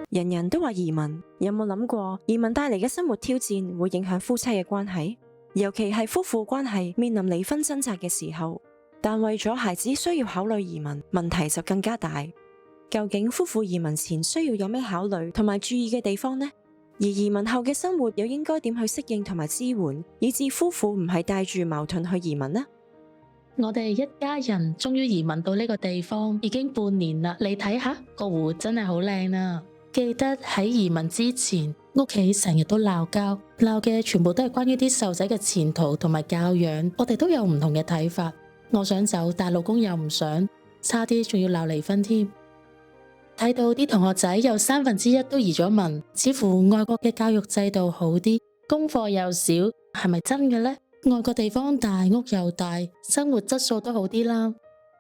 人人都話移民，有冇諗過移民帶嚟嘅生活挑戰會影響夫妻嘅關係？尤其係夫婦關係面臨離婚掙扎嘅時候，但為咗孩子需要考慮移民，問題就更加大。究竟夫婦移民前需要有咩考慮同埋注意嘅地方呢？而移民後嘅生活又應該點去適應同埋支援，以致夫婦唔係帶住矛盾去移民呢？我哋一家人終於移民到呢個地方，已經半年啦。你睇下個湖真係好靚啊！記得喺移民之前，屋企成日都鬧交，鬧嘅全部都係關於啲細路仔嘅前途同埋教養。我哋都有唔同嘅睇法。我想走，但老公又唔想，差啲仲要鬧離婚添。睇到啲同學仔有1/3都移咗民，似乎外國嘅教育制度好啲，功課又少，係咪真嘅呢？外國地方大，屋又大，生活質素都好啲啦。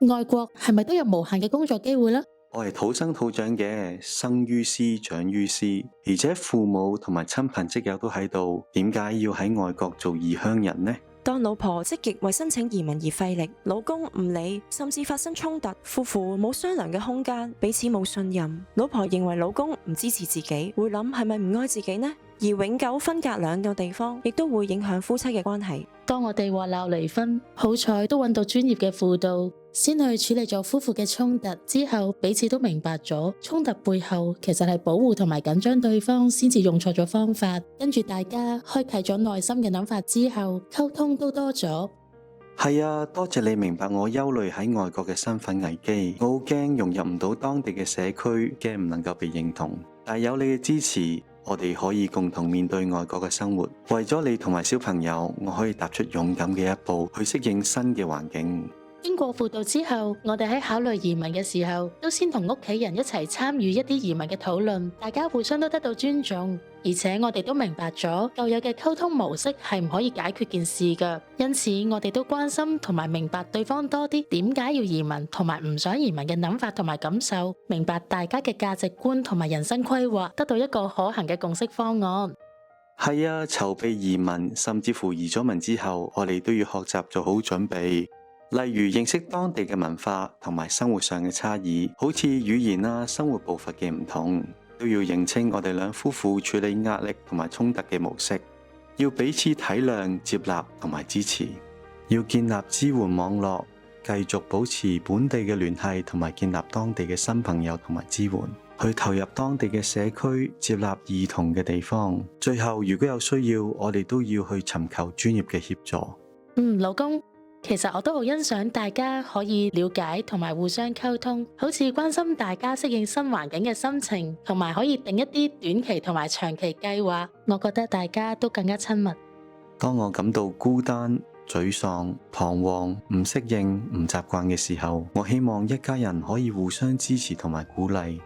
外國係咪都有無限嘅工作機會呢？我係土生土長嘅，生於斯長於斯，而且父母同埋親朋戚友都喺度，點解要喺外國做異鄉人呢？當老婆積極為申請移民而費力，老公唔理，甚至發生衝突，夫婦冇商量嘅空間，彼此冇信任。老婆認為老公唔支持自己，會諗係咪唔愛自己呢？而永久分隔兩個地方，亦都會影響夫妻嘅關係。當我哋話鬧離婚，好彩都揾到專業嘅輔導，先去處理咗夫婦嘅衝突，之後彼此都明白咗衝突背後其實係保護同埋緊張對方，先至用錯咗方法。跟住大家開啟咗內心嘅諗法之後，溝通都多咗。係啊，多謝你明白我憂慮喺外國嘅身份危機。我好驚融入唔到當地嘅社區，驚唔能夠被認同。但有你嘅支持，我哋可以共同面對外國嘅生活。為咗你同埋小朋友，我可以踏出勇敢嘅一步，去適應新嘅環境。經過輔導之後，我哋喺考慮移民嘅時候，都先同屋企人一齊參與一啲移民嘅討論，大家互相都得到尊重，而且我哋都明白咗舊有嘅溝通模式係唔可以解決件事㗎，因此我哋都關心同埋明白對方多啲點解要移民同埋唔想移民嘅諗法同埋感受，明白大家嘅價值觀同埋人生規劃，得到一個可行嘅共識方案。係啊，籌備移民，甚至乎移咗民之後，我哋都要學習做好準備。例如認識當地嘅文化同埋生活上嘅差異，好似語言啊、生活步伐嘅唔同，都要認清我哋兩夫婦處理壓力同埋衝突嘅模式，要彼此體諒、接納同埋支持，要建立支援網絡，繼續保持本地嘅聯繫同埋建立當地嘅新朋友同埋支援，去投入當地嘅社區，接納異同嘅地方。最後，如果有需要，我哋都要去尋求專業嘅協助。老公，其實我都好欣賞大家可以了解同埋互相溝通，好似關心大家適應新環境嘅心情，同埋可以定一啲短期同埋長期計劃，我覺得大家都更加親密。當我感到孤單、沮喪、彷徨、唔適應、唔習慣嘅時候，我希望一家人可以互相支持同埋鼓勵，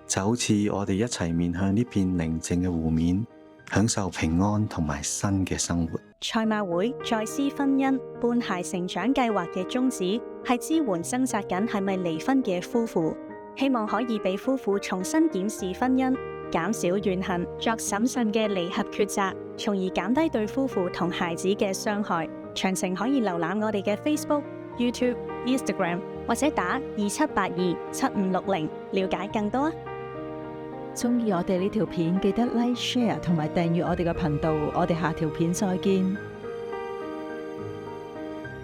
就好似我哋一齊面向呢片寧靜嘅湖面，享受平安同埋新嘅生活。賽馬會再思婚姻伴孩成長計劃嘅宗旨係支援掙扎緊係咪離婚嘅夫婦，希望可以俾夫婦重新檢視婚姻，減少怨恨，作審慎嘅離合抉擇，從而減低對夫婦同孩子嘅傷害。詳情可以瀏覽我哋嘅 Facebook、YouTube、Instagram 或者打27827560了解更多啊！鍾意我哋呢條片，記得 Like、Share 同埋訂閱我哋嘅頻道。我哋下條片再見。